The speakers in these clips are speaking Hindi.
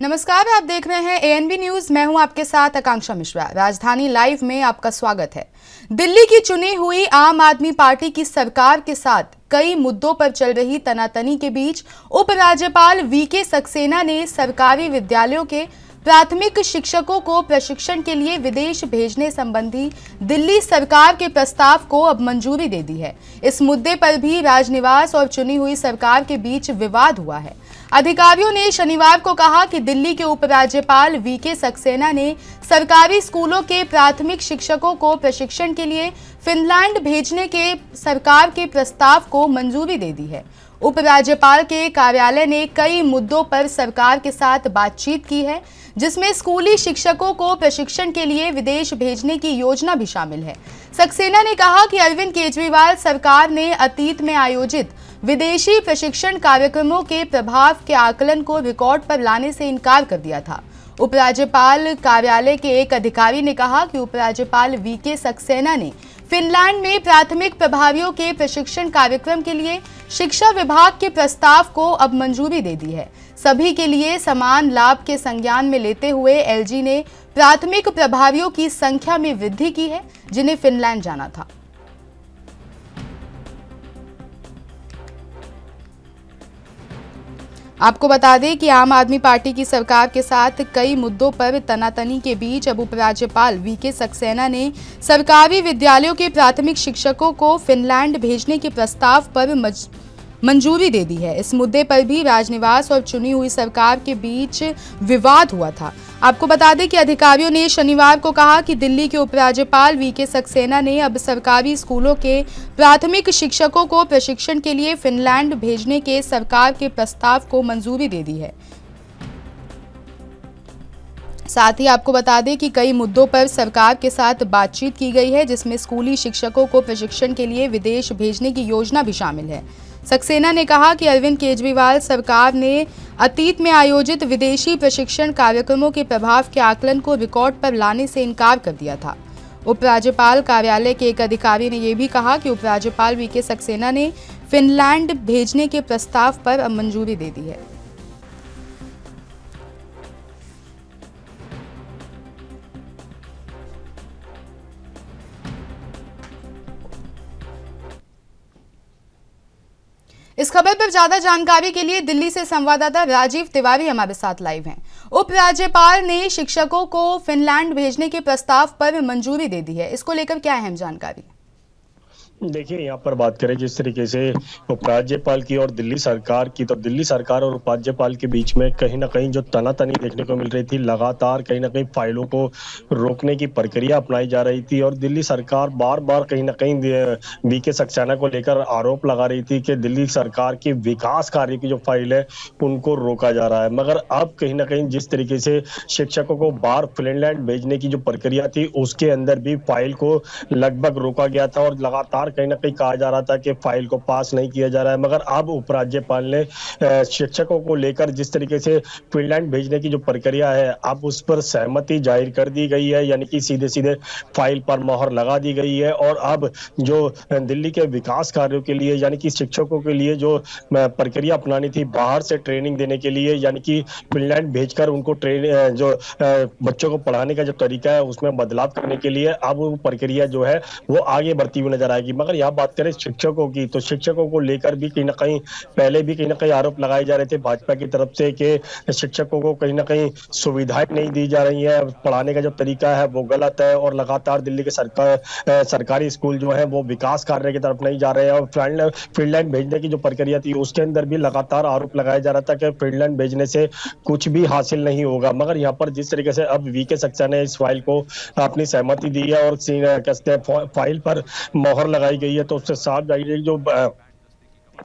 नमस्कार, आप देख रहे हैं एएनबी न्यूज। मैं हूं आपके साथ आकांक्षा मिश्रा। राजधानी लाइव में आपका स्वागत है। दिल्ली की चुनी हुई आम आदमी पार्टी की सरकार के साथ कई मुद्दों पर चल रही तनातनी के बीच उपराज्यपाल वीके सक्सेना ने सरकारी विद्यालयों के प्राथमिक शिक्षकों को प्रशिक्षण के लिए विदेश भेजने संबंधी दिल्ली सरकार के प्रस्ताव को अब मंजूरी दे दी है। इस मुद्दे पर भी राजनिवास और चुनी हुई सरकार के बीच विवाद हुआ है। अधिकारियों ने शनिवार को कहा कि दिल्ली के उपराज्यपाल वीके सक्सेना ने सरकारी स्कूलों के प्राथमिक शिक्षकों को प्रशिक्षण के लिए फिनलैंड भेजने के सरकार के प्रस्ताव को मंजूरी दे दी है। उपराज्यपाल के कार्यालय ने कई मुद्दों पर सरकार के साथ बातचीत की है, जिसमें स्कूली शिक्षकों को प्रशिक्षण के लिए विदेश भेजने की योजना भी शामिल है। सक्सेना ने कहा कि अरविंद केजरीवाल सरकार ने अतीत में आयोजित विदेशी प्रशिक्षण कार्यक्रमों के प्रभाव के आकलन को रिकॉर्ड पर लाने से इनकार कर दिया था। उपराज्यपाल कार्यालय के एक अधिकारी ने कहा कि उपराज्यपाल वीके सक्सेना ने फिनलैंड में प्राथमिक प्रभारियों के प्रशिक्षण कार्यक्रम के लिए शिक्षा विभाग के प्रस्ताव को अब मंजूरी दे दी है। सभी के लिए समान लाभ के संज्ञान में लेते हुए एलजी ने प्राथमिक प्रभारियों की संख्या में वृद्धि की है, जिन्हें फिनलैंड जाना था। आपको बता दें कि आम आदमी पार्टी की सरकार के साथ कई मुद्दों पर तनातनी के बीच अब उपराज्यपाल वीके सक्सेना ने सरकारी विद्यालयों के प्राथमिक शिक्षकों को फिनलैंड भेजने के प्रस्ताव पर मंजूरी दे दी है। इस मुद्दे पर भी राजनिवास और चुनी हुई सरकार के बीच विवाद हुआ था। आपको बता दें कि अधिकारियों ने शनिवार को कहा कि दिल्ली के उपराज्यपाल वीके सक्सेना ने अब सरकारी स्कूलों के प्राथमिक शिक्षकों को प्रशिक्षण के लिए फिनलैंड भेजने के सरकार के प्रस्ताव को मंजूरी दे दी है। साथ ही आपको बता दें कि कई मुद्दों पर सरकार के साथ बातचीत की गई है, जिसमें स्कूली शिक्षकों को प्रशिक्षण के लिए विदेश भेजने की योजना भी शामिल है। सक्सेना ने कहा कि अरविंद केजरीवाल सरकार ने अतीत में आयोजित विदेशी प्रशिक्षण कार्यक्रमों के प्रभाव के आकलन को रिकॉर्ड पर लाने से इनकार कर दिया था। उपराज्यपाल कार्यालय के एक अधिकारी ने यह भी कहा कि उपराज्यपाल वीके सक्सेना ने फिनलैंड भेजने के प्रस्ताव पर अब मंजूरी दे दी है। इस खबर पर ज्यादा जानकारी के लिए दिल्ली से संवाददाता राजीव तिवारी हमारे साथ लाइव हैं। उपराज्यपाल ने शिक्षकों को फिनलैंड भेजने के प्रस्ताव पर मंजूरी दे दी है, इसको लेकर क्या अहम जानकारी? देखिए, यहाँ पर बात करें जिस तरीके से उपराज्यपाल की और दिल्ली सरकार की, तो दिल्ली सरकार और उपराज्यपाल के बीच में कहीं ना कहीं जो तनातनी देखने को मिल रही थी, लगातार कहीं ना कहीं फाइलों को रोकने की प्रक्रिया अपनाई जा रही थी और दिल्ली सरकार बार बार कहीं ना कहीं वीके सक्सेना को लेकर आरोप लगा रही थी कि दिल्ली सरकार की विकास कार्य की जो फाइल है उनको रोका जा रहा है। मगर अब कहीं ना कहीं जिस तरीके से शिक्षकों को बाहर फिनलैंड भेजने की जो प्रक्रिया थी उसके अंदर भी फाइल को लगभग रोका गया था और लगातार कहीं ना कहीं कहा जा रहा था कि फाइल को पास नहीं किया जा रहा है। मगर अब उपराज्यपाल ने शिक्षकों को लेकर जिस तरीके से फिनलैंड भेजने की जो प्रक्रिया है अब उस पर सहमति जाहिर कर दी गई है, यानी कि सीधे सीधे फाइल पर मोहर लगा दी गई है। और अब जो दिल्ली के विकास कार्यों के लिए यानी कि शिक्षकों के लिए जो प्रक्रिया अपनानी थी बाहर से ट्रेनिंग देने के लिए, यानी कि फिनलैंड भेजकर उनको जो बच्चों को पढ़ाने का जो तरीका है उसमें बदलाव करने के लिए अब वो प्रक्रिया जो है वो आगे बढ़ती हुई नजर आएगी। मगर यहाँ बात करें शिक्षकों की, तो शिक्षकों को लेकर भी कहीं ना कहीं पहले भी कहीं ना कहीं आरोप लगाए जा रहे थे भाजपा की तरफ से कि शिक्षकों को कहीं ना कहीं सुविधाएं नहीं दी जा रही है, पढ़ाने का जो तरीका है वो गलत है और लगातार दिल्ली के सरकारी स्कूल जो है वो विकास कार्य की तरफ नहीं जा रहे हैं। और फिनलैंड भेजने की जो प्रक्रिया थी उसके अंदर भी लगातार आरोप लगाया जा रहा था कि फिनलैंड भेजने से कुछ भी हासिल नहीं होगा। मगर यहाँ पर जिस तरीके से अब वीके सक्सेना ने इस फाइल को अपनी सहमति दी है और कहते हैं फाइल पर मोहर लगाई गई है, तो उससे साफ जाहिर जो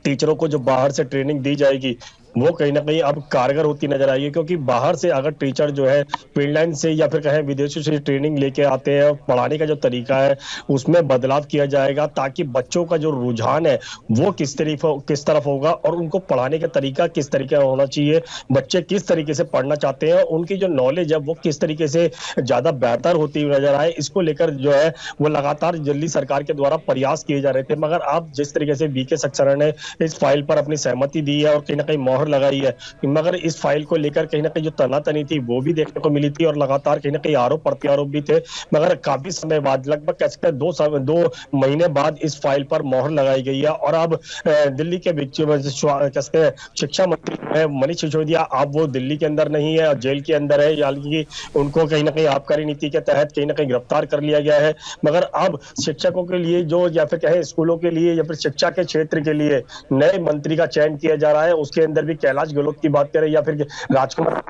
टीचरों को जो बाहर से ट्रेनिंग दी जाएगी वो कहीं ना कहीं अब कारगर होती नजर आई है। क्योंकि बाहर से अगर टीचर जो है फिनलैंड से या फिर कहें विदेशों से ट्रेनिंग लेके आते हैं, पढ़ाने का जो तरीका है उसमें बदलाव किया जाएगा ताकि बच्चों का जो रुझान है वो किस तरफ होगा और उनको पढ़ाने का तरीका किस तरीके का होना चाहिए, बच्चे किस तरीके से पढ़ना चाहते हैं, उनकी जो नॉलेज है वो किस तरीके से ज्यादा बेहतर होती हुई नजर आए, इसको लेकर जो है वो लगातार दिल्ली सरकार के द्वारा प्रयास किए जा रहे थे। मगर अब जिस तरीके से वीके सक्सेना ने इस फाइल पर अपनी सहमति दी है और कहीं ना कहीं मोहर मोहर लगाई है। मगर इस फाइल को लेकर कहीं ना कहीं जो तनातनी थी वो भी देखने को मिली थी और लगातार कहीं ना कहीं आरोप प्रत्यारोप भी थे। मगर काफी समय बाद, लगभग कह सकते हैं 2 महीने बाद इस फाइल पर मोहर लगाई गई है। और अब दिल्ली के बीच में कहते हैं शिक्षा मंत्री है मनीष सिसोदिया, अब वो दिल्ली के अंदर नहीं है और जेल के अंदर है, यानी कि उनको कहीं ना कहीं आबकारी नीति के तहत कहीं ना कहीं गिरफ्तार कर लिया गया है। मगर अब शिक्षकों के लिए जो, या फिर कहे स्कूलों के लिए, या फिर शिक्षा के क्षेत्र के लिए नए मंत्री का चयन किया जा रहा है। उसके अंदर भी कैलाश गहलोत की बात करें या फिर राजकुमार,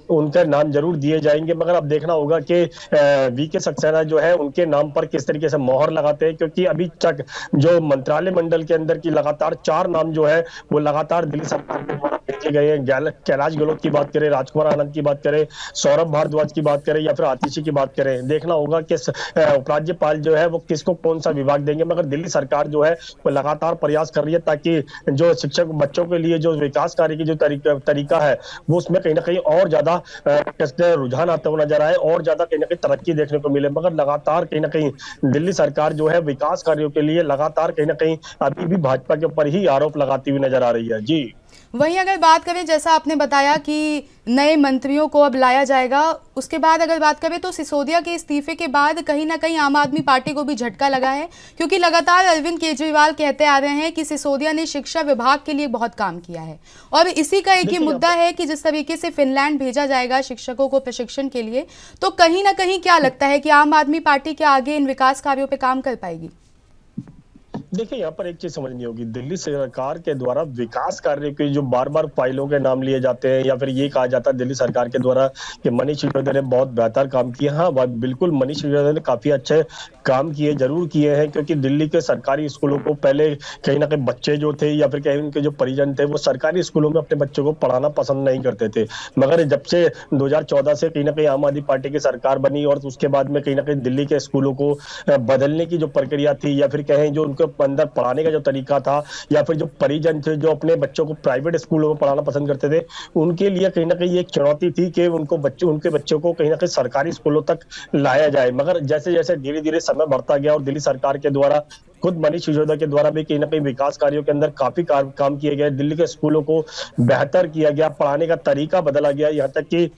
उनका नाम जरूर दिए जाएंगे। मगर अब देखना होगा कि वीके सक्सेना जो है उनके नाम पर किस तरीके से मोहर लगाते हैं, क्योंकि अभी तक जो मंत्रालय मंडल के अंदर की लगातार 4 नाम जो है वो लगातार दिल्ली सरकार के द्वारा भेजे गए हैं। कैलाश गहलोत की बात करें, राजकुमार आनंद की बात करें, सौरभ भारद्वाज की बात करें या फिर आतिशी की बात करें, देखना होगा कि उपराज्यपाल जो है वो किसको कौन सा विभाग देंगे। मगर दिल्ली सरकार जो है वो लगातार प्रयास कर रही है ताकि जो शिक्षक बच्चों के लिए जो विकास कार्य की जो तरीका है वो उसमें कहीं ना कहीं और ज्यादा रुझान आता हुआ नजर आए और ज्यादा कहीं ना कहीं तरक्की देखने को मिले। मगर लगातार कहीं ना कहीं दिल्ली सरकार जो है विकास कार्यों के लिए लगातार कहीं ना कहीं अभी भी भाजपा के ऊपर ही आरोप लगाती हुई नजर आ रही है। जी, वहीं अगर बात करें, जैसा आपने बताया कि नए मंत्रियों को अब लाया जाएगा, उसके बाद अगर बात करें तो सिसोदिया के इस्तीफे के बाद कहीं ना कहीं आम आदमी पार्टी को भी झटका लगा है, क्योंकि लगातार अरविंद केजरीवाल कहते आ रहे हैं कि सिसोदिया ने शिक्षा विभाग के लिए बहुत काम किया है। और इसी का एक ही मुद्दा है कि जिस तरीके से फिनलैंड भेजा जाएगा शिक्षकों को प्रशिक्षण के लिए, तो कहीं ना कहीं क्या लगता है कि आम आदमी पार्टी क्या आगे इन विकास कार्यों पर काम कर पाएगी? देखिए, यहाँ पर एक चीज समझनी होगी, दिल्ली सरकार के द्वारा विकास कार्य के जो बार बार फाइलों के नाम लिए जाते हैं या फिर ये कहा जाता है दिल्ली सरकार के द्वारा कि मनीष सिसोदिया ने बहुत बेहतर काम किया। हाँ, बिल्कुल मनीष सिसोदिया ने काफी अच्छे काम किए, जरूर किए हैं, क्योंकि दिल्ली के सरकारी स्कूलों को पहले कहीं ना कहीं बच्चे जो थे या फिर कहीं उनके जो परिजन थे वो सरकारी स्कूलों में अपने बच्चों को पढ़ाना पसंद नहीं करते थे। मगर जब से 2014 से कहीं ना कहीं आम आदमी पार्टी की सरकार बनी और उसके बाद में कहीं ना कहीं दिल्ली के स्कूलों को बदलने की जो प्रक्रिया थी या फिर कहें जो उनको अंदर पढ़ाने का जो तरीका था या फिर जो परिजन थे जो अपने बच्चों को प्राइवेट स्कूलों में पढ़ाना पसंद करते थे, उनके लिए कहीं ना कहीं एक चुनौती थी कि उनके बच्चों को कहीं ना कहीं सरकारी स्कूलों तक लाया जाए। मगर जैसे जैसे धीरे धीरे समय बढ़ता गया और दिल्ली सरकार के द्वारा, खुद मनीष सिसोदिया के द्वारा भी कहीं ना कहीं विकास कार्यों के अंदर काफी काम किए गए, दिल्ली के स्कूलों को बेहतर किया गया, पढ़ाने का तरीका बदला गया, यहाँ तक कि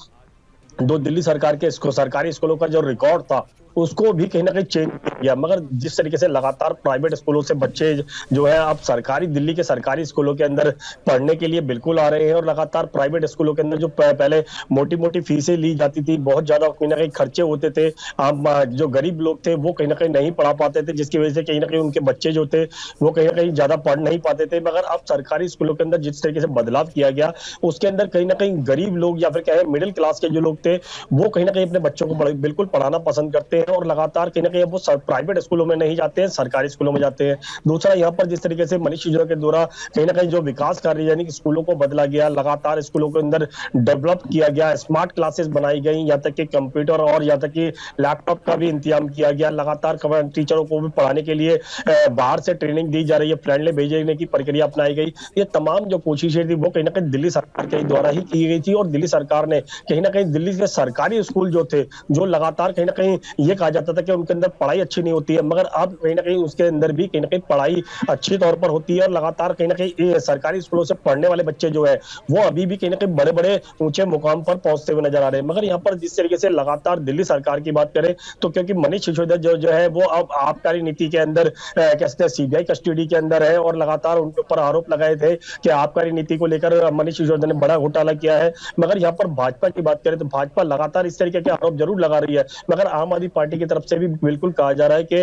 दो दिल्ली सरकार के सरकारी स्कूलों का जो रिकॉर्ड था उसको भी कहीं ना कहीं चेंज किया। मगर जिस तरीके से लगातार प्राइवेट स्कूलों से बच्चे जो है अब दिल्ली के सरकारी स्कूलों के अंदर पढ़ने के लिए बिल्कुल आ रहे हैं और लगातार प्राइवेट स्कूलों के अंदर जो पहले मोटी मोटी फीसें ली जाती थी, बहुत ज्यादा कहीं ना कहीं खर्चे होते थे, आम जो गरीब लोग थे वो कहीं ना कहीं नहीं पढ़ा पाते थे, जिसकी वजह से कहीं ना कहीं उनके बच्चे जो थे वो कहीं ना कहीं ज्यादा पढ़ नहीं पाते थे। मगर अब सरकारी स्कूलों के अंदर जिस तरीके से बदलाव किया गया उसके अंदर कहीं ना कहीं गरीब लोग या फिर कहें मिडिल क्लास के जो लोग थे वो कहीं ना कहीं अपने बच्चों को बिल्कुल पढ़ाना पसंद करते हैं और लगातार कहीं ना कहीं वो प्राइवेट स्कूलों में नहीं जाते हैं, सरकारी स्कूलों में जाते हैं। दूसरा, यहाँ पर जिस तरीके से मनीष सिसोदिया के द्वारा कहीं ना कहीं जो विकास कार्य यानी कि स्कूलों को बदला गया, लगातार स्कूलों के अंदर डेवलप किया गया, स्मार्ट क्लासेस बनाई गई, यहाँ तक कि कंप्यूटर और यहाँ तक कि लैपटॉप का भी इंतजाम किया गया, लगातार टीचरों को भी पढ़ाने के लिए बाहर से ट्रेनिंग दी जा रही है, फिनलैंड भेजने की प्रक्रिया अपनाई गई। ये तमाम जो कोशिशें थी वो कहीं ना कहीं दिल्ली सरकार के द्वारा ही की गई थी और दिल्ली सरकार ने कहीं ना कहीं दिल्ली के सरकारी स्कूल जो थे, जो लगातार कहीं ना कहीं ये कहा जाता था कि उनके अंदर पढ़ाई अच्छी नहीं होती है, मगर अब कहीं ना कहीं उसके अंदर भी कहीं ना कहीं पढ़ाई अच्छी तौर पर होती है और लगातार कहीं ना कहीं सरकारी स्कूलों से पढ़ने वाले बच्चे जो है वो अभी भी कहीं ना कहीं बड़े बड़े ऊंचे मुकाम पर पहुंचते हुए नजर आ रहे हैं। मगर यहाँ पर जिस तरीके से लगातार दिल्ली सरकार की बात करें तो क्योंकि मनीष सिसोदिया जो है वो अब आबकारी नीति के अंदर कहते हैं सीबीआई कस्टडी के अंदर है और लगातार उनके ऊपर आरोप लगाए थे कि आबकारी नीति को लेकर मनीष सिसोदिया ने बड़ा घोटाला किया है। मगर यहाँ पर भाजपा की बात करें तो भाजपा लगातार इस तरीके के आरोप जरूर लगा रही है, मगर आम आदमी पार्टी की तरफ से भी बिल्कुल कहा जा रहा है कि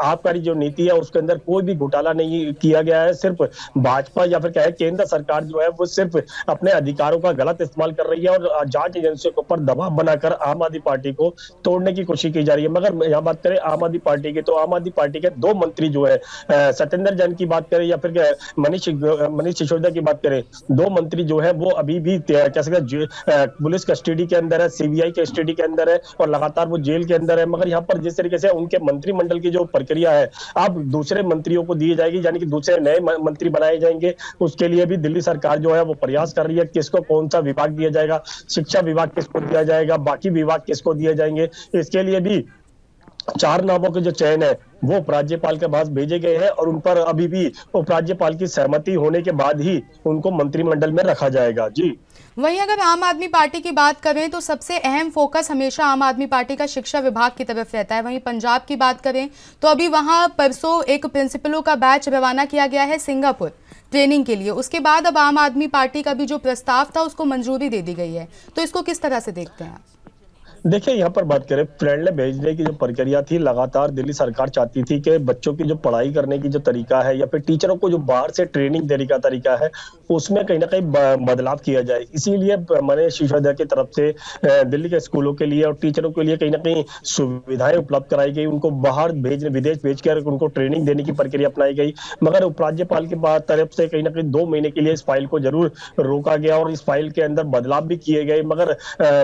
आबकारी जो नीति है उसके अंदर कोई भी घोटाला नहीं किया गया है। सिर्फ भाजपा या फिर क्या है केंद्र सरकार जो है वो सिर्फ अपने अधिकारों का गलत इस्तेमाल कर रही है और जांच एजेंसियों के ऊपर दबाव बनाकर आम आदमी पार्टी को तोड़ने की कोशिश की जा रही है। मगर यहाँ बात करें आम आदमी पार्टी की तो आम आदमी पार्टी के 2 मंत्री जो है सत्येंद्र जैन की बात करें या फिर मनीष सिसोदिया की बात करें, 2 मंत्री जो है वो अभी भी कह सकते पुलिस कस्टडी के अंदर है, सीबीआई कस्टडी के अंदर है और लगातार वो जेल के अंदर है। मगर यहाँ पर जिस तरीके से उनके मंत्रिमंडल की जो प्रक्रिया है अब दूसरे मंत्रियों को दी जाएगी, यानी कि दूसरे नए मंत्री बनाए जाएंगे, उसके लिए भी दिल्ली सरकार जो है वो प्रयास कर रही है किसको कौन सा विभाग दिया जाएगा, शिक्षा विभाग किसको दिया जाएगा, बाकी विभाग किसको दिए जाएंगे, इसके लिए भी 4 नामों के जो चयन है वो उपराज्यपाल के पास भेजे गए हैं और उन पर अभी भी उपराज्यपाल की सहमति होने के बाद ही उनको मंत्रिमंडल में रखा जाएगा। जी। वहीं अगर आम आदमी पार्टी की बात करें तो सबसे अहम फोकस हमेशा आम आदमी पार्टी का शिक्षा विभाग की तरफ रहता है। वहीं पंजाब की बात करें तो अभी वहां परसों एक प्रिंसिपलों का बैच रवाना किया गया है सिंगापुर ट्रेनिंग के लिए। उसके बाद अब आम आदमी पार्टी का भी जो प्रस्ताव था उसको मंजूरी दे दी गई है, तो इसको किस तरह से देखते हैं आप? देखिए, यहाँ पर बात करें फ्रेंड भेजने की जो प्रक्रिया थी, लगातार दिल्ली सरकार चाहती थी कि बच्चों की जो पढ़ाई करने की जो तरीका है या फिर टीचरों को जो बाहर से ट्रेनिंग देने का तरीका है उसमें कहीं ना कहीं बदलाव किया जाए। इसीलिए मनीष सिसोदिया की तरफ से दिल्ली के स्कूलों के लिए और टीचरों के लिए कहीं ना कहीं सुविधाएं उपलब्ध कराई गई, उनको बाहर विदेश भेजकर उनको ट्रेनिंग देने की प्रक्रिया अपनाई गई। मगर उपराज्यपाल की तरफ से कहीं ना कहीं 2 महीने के लिए इस फाइल को जरूर रोका गया और इस फाइल के अंदर बदलाव भी किए गए। मगर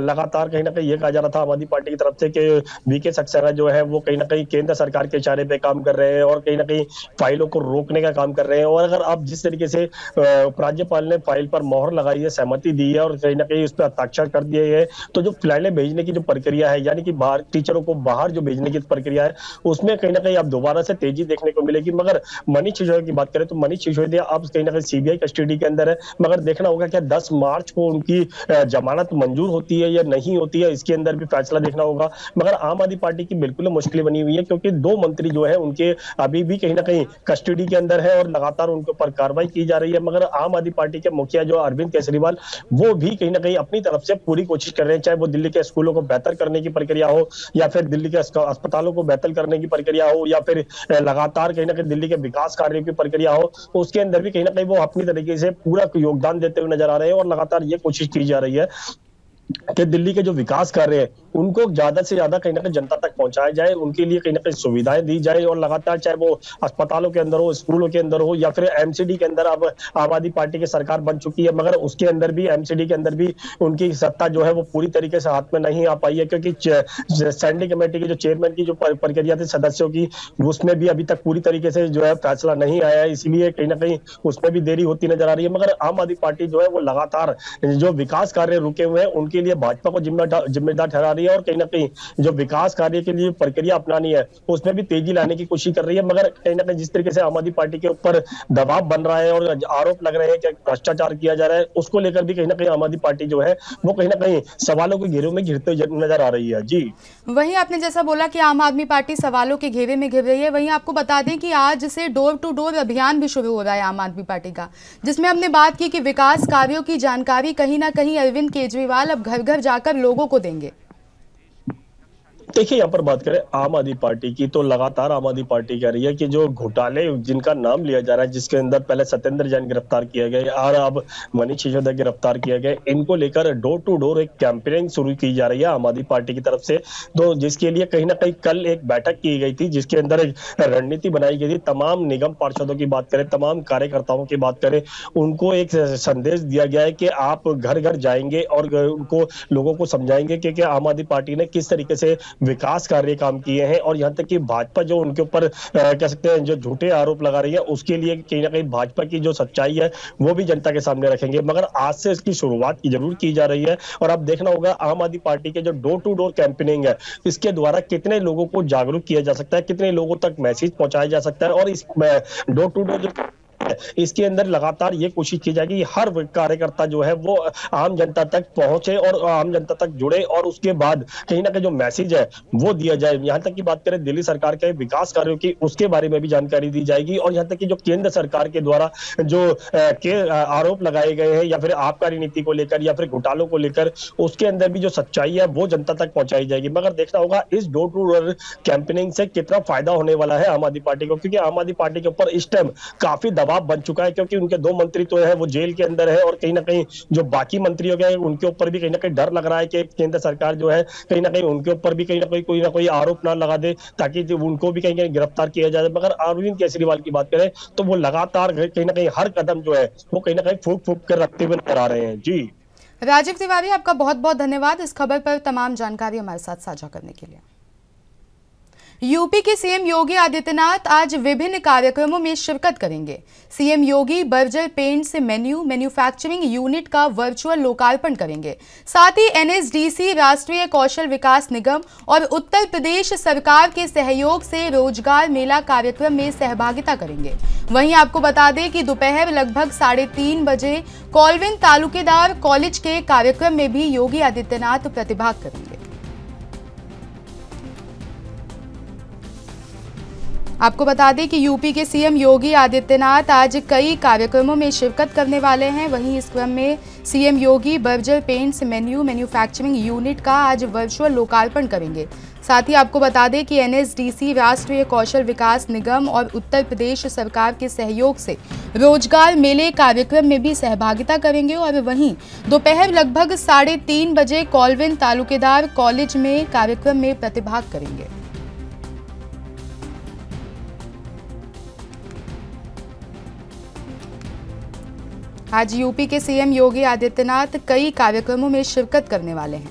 लगातार कहीं ना कहीं ये कहा जा रहा था आम आदमी पार्टी की तरफ से कि वीके सक्सेना जो है वो कहीं ना कहीं केंद्र सरकार के इशारे पे काम कर रहे हैं और कहीं ना कहीं फाइलों को रोकने का काम कर रहे हैं। और अगर आप जिस तरीके से राज्यपाल ने फाइल पर मोहर लगाई है, सहमति दी है और कहीं ना कहीं उस पर हस्ताक्षर कर दिए है, तो जो फाइलें भेजने की जो प्रक्रिया है यानी कि बाहर टीचरों को बाहर जो भेजने की प्रक्रिया है उसमें कहीं ना कहीं अब दोबारा से तेजी देखने को मिलेगी। मगर मनीष सिसोदिया की बात करें तो मनीष सिसोदिया अब कहीं ना कहीं सीबीआई कस्टडी के अंदर है। मगर देखना होगा क्या 10 मार्च को उनकी जमानत मंजूर होती है या नहीं होती है, इसके अंदर भी फैसला देखना होगा। मगर आम आदमी पार्टी की बिल्कुल मुश्किल बनी हुई है क्योंकि 2 मंत्री जो है उनके अभी भी कहीं ना कहीं कस्टडी के अंदर है और लगातार उनके ऊपर कार्रवाई की जा रही है। मगर आम आदमी पार्टी के मुखिया जो अरविंद केजरीवाल वो भी कहीं ना कहीं अपनी तरफ से पूरी कोशिश कर रहे हैं, चाहे वो दिल्ली के स्कूलों को बेहतर करने की प्रक्रिया हो या फिर दिल्ली के अस्पतालों को बेहतर करने की प्रक्रिया हो या फिर लगातार कहीं ना कहीं दिल्ली के विकास कार्यों की प्रक्रिया हो, उसके अंदर भी कहीं ना कहीं वो अपनी तरीके से पूरा योगदान देते हुए नजर आ रहे हैं। और लगातार ये कोशिश की जा रही है कि दिल्ली के जो विकास कार्य है उनको ज्यादा से ज्यादा कहीं ना कहीं जनता तक पहुंचाया जाए, उनके लिए कहीं ना कहीं सुविधाएं दी जाए और लगातार चाहे वो अस्पतालों के अंदर हो, स्कूलों के अंदर हो या फिर एमसीडी के अंदर। अब आम आदमी पार्टी की सरकार बन चुकी है मगर उसके अंदर भी एमसीडी के अंदर भी उनकी सत्ता जो है वो पूरी तरीके से हाथ में नहीं आ पाई है क्योंकि स्टैंडिंग कमेटी की जो चेयरमैन की जो प्रक्रिया थी सदस्यों की उसमें भी अभी तक पूरी तरीके से जो है फैसला नहीं आया है, इसीलिए कहीं ना कहीं उसमें भी देरी होती नजर आ रही है। मगर आम आदमी पार्टी जो है वो लगातार जो विकास कार्य रुके हुए हैं उनके लिए भाजपा को जिम्मेदार ठहरा रही है और कहीं ना कहीं जो विकास कार्य के लिए प्रक्रिया अपनानी है उसमें भी तेजी लाने की कोशिश कर रही है। मगर कहीं ना कहीं जिस तरीके से आम आदमी पार्टी के ऊपर दबाव बन रहा है और आरोप लग रहे हैं कि भ्रष्टाचार किया जा रहा है, उसको लेकर भी कहीं ना कहीं आम आदमी पार्टी जो है वो कहीं ना कहीं सवालों के घेरे में घिरते नजर आ रही है। जी, वहीं आपने जैसा बोला कि आम आदमी पार्टी सवालों के घेरे में घिर रही है, वहीं आपको बता दें कि आज से डोर टू डोर अभियान भी शुरू हो रहा है आम आदमी पार्टी का, जिसमें हमने बात की कि विकास कार्यों की जानकारी कहीं ना कहीं अरविंद केजरीवाल अब घर घर जाकर लोगों को देंगे। देखिए, यहाँ पर बात करें आम आदमी पार्टी की तो लगातार आम आदमी पार्टी कह रही है कि जो घोटाले जिनका नाम लिया जा रहा है, जिसके अंदर पहले सत्येंद्र जैन गिरफ्तार किए गए और अब मनीष सिसोदिया गिरफ्तार किए गए, इनको लेकर डोर टू डोर एक कैंपेनिंग शुरू की जा रही है आम आदमी पार्टी की तरफ से। तो जिसके लिए कहीं ना कहीं कल एक बैठक की गई थी जिसके अंदर एक रणनीति बनाई गई थी। तमाम निगम पार्षदों की बात करें, तमाम कार्यकर्ताओं की बात करें, उनको एक संदेश दिया गया है कि आप घर घर जाएंगे और उनको लोगों को समझाएंगे कि आम आदमी पार्टी ने किस तरीके से विकास कार्य काम किए हैं और यहां तक कि भाजपा जो उनके ऊपर कह सकते हैं जो झूठे आरोप लगा रही है उसके लिए कहीं ना कहीं भाजपा की जो सच्चाई है वो भी जनता के सामने रखेंगे। मगर आज से इसकी शुरुआत जरूर की जा रही है और अब देखना होगा आम आदमी पार्टी के जो डोर टू डोर कैंपेनिंग है इसके द्वारा कितने लोगों को जागरूक किया जा सकता है, कितने लोगों तक मैसेज पहुंचाया जा सकता है। और इस डोर टू डोर इसके अंदर लगातार ये कोशिश की जाएगी हर कार्यकर्ता जो है वो आम जनता तक पहुंचे और आम जनता तक जुड़े और उसके बाद कहीं ना कहीं जो मैसेज है वो दिया जाए। यहां तक की बात करें दिल्ली सरकार के विकास कार्यों की, उसके बारे में भी जानकारी दी जाएगी और यहां तक कि जो केंद्र सरकार के द्वारा जो आरोप लगाए गए हैं या फिर आबकारी नीति को लेकर या फिर घोटालों को लेकर, उसके अंदर भी जो सच्चाई है वो जनता तक पहुंचाई जाएगी। मगर देखना होगा इस डोर टू डोर कैंपेनिंग से कितना फायदा होने वाला है आम आदमी पार्टी को, क्योंकि आम आदमी पार्टी के ऊपर इस टाइम काफी दबाव बन चुका है क्योंकि उनके 2 मंत्री तो है वो जेल के अंदर है और कहीं ना कहीं जो बाकी मंत्रियों के उनके ऊपर भी कहीं ना कहीं डर लग रहा है कि केंद्र सरकार जो है कहीं ना कहीं उनके ऊपर भी कहीं ना कोई आरोप ना लगा दे ताकि उनको भी कहीं गिरफ्तार किया जाए। मगर अरविंद केजरीवाल की बात करें तो वो लगातार कहीं ना कहीं हर कदम जो है वो कहीं ना कहीं फूंक फूंक कर रखते हुए नजर आ रहे हैं। जी, राजीव तिवारी, आपका बहुत बहुत धन्यवाद इस खबर पर तमाम जानकारी हमारे साथ साझा करने के लिए। यूपी के सीएम योगी आदित्यनाथ आज विभिन्न कार्यक्रमों में शिरकत करेंगे। सीएम योगी बर्जर पेंट से मैन्युफैक्चरिंग यूनिट का वर्चुअल लोकार्पण करेंगे। साथ ही एनएसडीसी, राष्ट्रीय कौशल विकास निगम और उत्तर प्रदेश सरकार के सहयोग से रोजगार मेला कार्यक्रम में सहभागिता करेंगे। वहीं आपको बता दें कि दोपहर लगभग 3:30 बजे कॉलविन तालुकेदार कॉलेज के कार्यक्रम में भी योगी आदित्यनाथ प्रतिभाग करेंगे। आपको बता दें कि यूपी के सीएम योगी आदित्यनाथ आज कई कार्यक्रमों में शिरकत करने वाले हैं। वहीं इस क्रम में सीएम योगी बर्जर पेंट्स मैन्युफैक्चरिंग यूनिट का आज वर्चुअल लोकार्पण करेंगे। साथ ही आपको बता दें कि एनएसडीसी, राष्ट्रीय कौशल विकास निगम और उत्तर प्रदेश सरकार के सहयोग से रोजगार मेले कार्यक्रम में भी सहभागिता करेंगे और वहीं दोपहर लगभग 3:30 बजे कॉलविन तालुकेदार कॉलेज में कार्यक्रम में प्रतिभाग करेंगे। आज यूपी के सीएम योगी आदित्यनाथ कई कार्यक्रमों में शिरकत करने वाले हैं।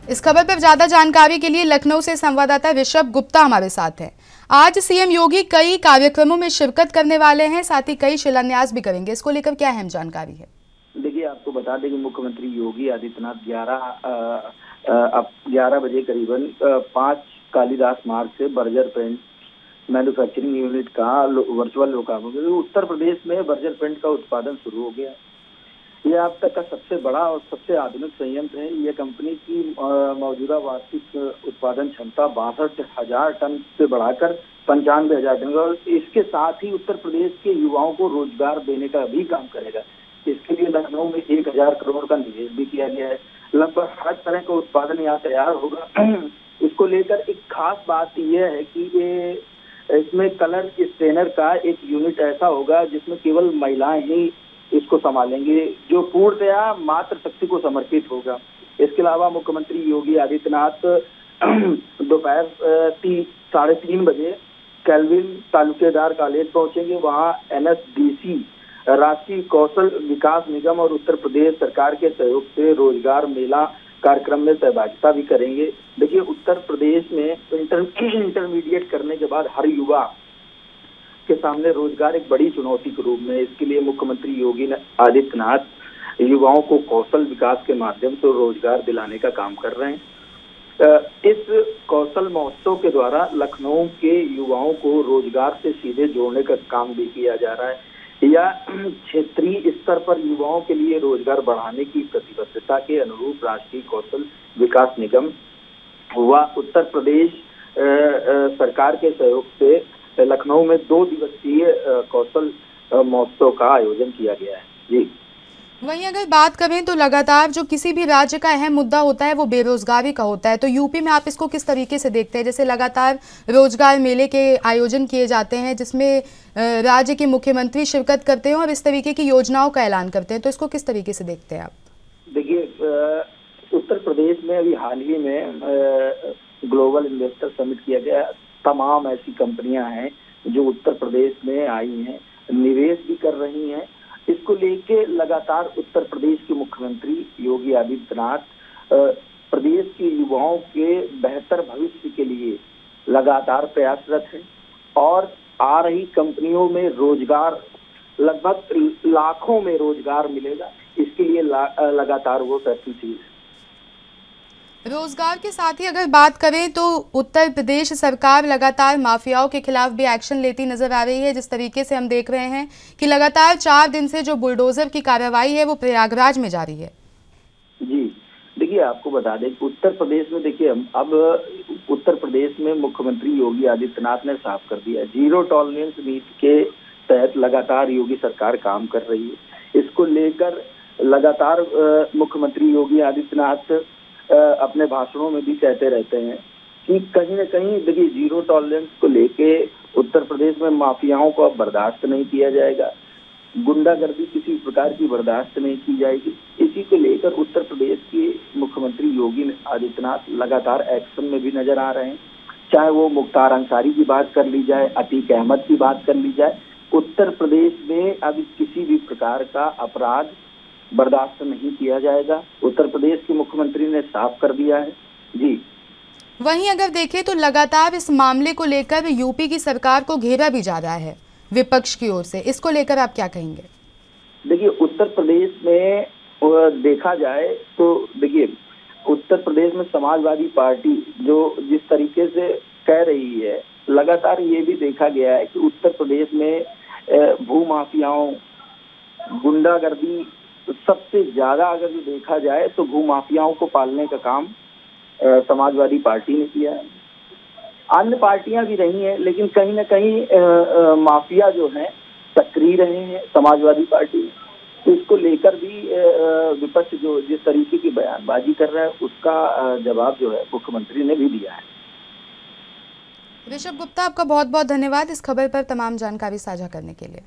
इस खबर पर ज्यादा जानकारी के लिए लखनऊ से संवाददाता ऋषभ गुप्ता हमारे साथ हैं। आज सीएम योगी कई कार्यक्रमों में शिरकत करने वाले हैं, साथ ही कई शिलान्यास भी करेंगे। इसको लेकर क्या अहम जानकारी है? देखिए, आपको बता दें कि मुख्यमंत्री योगी आदित्यनाथ 11 बजे करीबन 5 कालिदास मार्ग से बर्जर पेंट मैन्युफैक्चरिंग यूनिट का वर्चुअल लोकार्पण। उत्तर प्रदेश में बर्जर पेंट का उत्पादन शुरू हो गया। यह अब तक का सबसे बड़ा और सबसे आधुनिक संयंत्र है। यह कंपनी की मौजूदा वार्षिक उत्पादन क्षमता 62,000 टन से बढ़ाकर 95,000 टन, और इसके साथ ही उत्तर प्रदेश के युवाओं को रोजगार देने का भी काम करेगा। इसके लिए लखनऊ में 1,000 करोड़ का निवेश भी किया गया है। लगभग हर तरह का उत्पादन यहाँ तैयार होगा। इसको लेकर एक खास बात यह है कि इसमें कलर स्टेनर का एक यूनिट ऐसा होगा जिसमें केवल महिलाएं ही इसको संभालेंगे, जो पूर्णतया मातृ शक्ति को समर्पित होगा। इसके अलावा मुख्यमंत्री योगी आदित्यनाथ दोपहर 3:30 बजे कॉलविन तालुकेदार कॉलेज पहुंचेंगे। वहां एनएसडीसी, राष्ट्रीय कौशल विकास निगम और उत्तर प्रदेश सरकार के सहयोग से रोजगार मेला कार्यक्रम में सहभागिता भी करेंगे। देखिए, उत्तर प्रदेश में इंटरमीडिएट करने के बाद हर युवा के सामने रोजगार एक बड़ी चुनौती के रूप में। इसके लिए मुख्यमंत्री योगी आदित्यनाथ युवाओं को कौशल विकास के माध्यम से रोजगार दिलाने का काम कर रहे हैं। इस कौशल महोत्सव के द्वारा लखनऊ के युवाओं को रोजगार से सीधे जोड़ने का काम भी किया जा रहा है। या क्षेत्रीय स्तर पर युवाओं के लिए रोजगार बढ़ाने की प्रतिबद्धता के अनुरूप राष्ट्रीय कौशल विकास निगम व उत्तर प्रदेश सरकार के सहयोग से लखनऊ में 2 दिवसीय कौशल महोत्सव का आयोजन किया गया है। जी, वहीं अगर बात करें तो लगातार जो किसी भी राज्य का अहम मुद्दा होता है वो बेरोजगारी का होता है, तो यूपी में आप इसको किस तरीके से देखते हैं? जैसे लगातार रोजगार मेले के आयोजन किए जाते हैं जिसमें राज्य के मुख्यमंत्री शिरकत करते हैं और इस तरीके की योजनाओं का ऐलान करते हैं, तो इसको किस तरीके से देखते हैं आप? देखिए, उत्तर प्रदेश में अभी हाल ही में ग्लोबल इन्वेस्टर समिट किया गया। तमाम ऐसी कंपनियां हैं जो उत्तर प्रदेश में आई हैं, निवेश भी कर रही हैं। इसको लेके लगातार उत्तर प्रदेश के मुख्यमंत्री योगी आदित्यनाथ प्रदेश के युवाओं के बेहतर भविष्य के लिए लगातार प्रयासरत हैं और आ रही कंपनियों में रोजगार, लगभग लाखों में रोजगार मिलेगा, इसके लिए लगातार वो प्रयत्नशील है। रोजगार के साथ ही अगर बात करें तो उत्तर प्रदेश सरकार लगातार माफियाओं के खिलाफ भी एक्शन लेती नजर आ रही है। जिस तरीके से हम देख रहे हैं कि लगातार 4 दिन से जो बुलडोजर की कार्रवाई है वो प्रयागराज में जारी है। जी, देखिए, आपको बता दें कि उत्तर प्रदेश में, देखिए, अब उत्तर प्रदेश में मुख्यमंत्री योगी आदित्यनाथ ने साफ कर दिया, जीरो टॉलरेंस नीति के तहत लगातार योगी सरकार काम कर रही है। इसको लेकर लगातार मुख्यमंत्री योगी आदित्यनाथ अपने भाषणों में भी कहते रहते हैं कि कहीं न कहीं, देखिए, जीरो टॉलरेंस को लेके उत्तर प्रदेश में माफियाओं को अब बर्दाश्त नहीं किया जाएगा, गुंडागर्दी किसी प्रकार की बर्दाश्त नहीं की जाएगी। इसी को लेकर उत्तर प्रदेश के मुख्यमंत्री योगी आदित्यनाथ लगातार एक्शन में भी नजर आ रहे हैं। चाहे वो मुख्तार अंसारी की बात कर ली जाए, अतीक अहमद की बात कर ली जाए, उत्तर प्रदेश में अभी किसी भी प्रकार का अपराध बर्दाश्त नहीं किया जाएगा। उत्तर प्रदेश के मुख्यमंत्री ने साफ कर दिया है। जी। वहीं अगर देखें तो लगातार इस मामले को लेकर यूपी की सरकार को घेरा भी जा रहा है विपक्ष की ओर से, इसको लेकर आप क्या कहेंगे? देखिए, उत्तर प्रदेश में देखा जाए तो देखिए उत्तर प्रदेश में समाजवादी पार्टी जो जिस तरीके से कह रही है, लगातार ये भी देखा गया है कि उत्तर प्रदेश में भूमाफियाओं, गुंडागर्दी सबसे ज्यादा अगर जो देखा जाए तो भूमाफियाओं को पालने का काम समाजवादी पार्टी ने किया है। अन्य पार्टियां भी रही हैं, लेकिन कहीं ना कहीं माफिया जो हैं सक्रिय रहे हैं समाजवादी पार्टी। तो इसको लेकर भी विपक्ष जो जिस तरीके की बयानबाजी कर रहा है, उसका जवाब जो है मुख्यमंत्री ने भी दिया है। ऋषभ गुप्ता, आपका बहुत बहुत धन्यवाद इस खबर पर तमाम जानकारी साझा करने के लिए।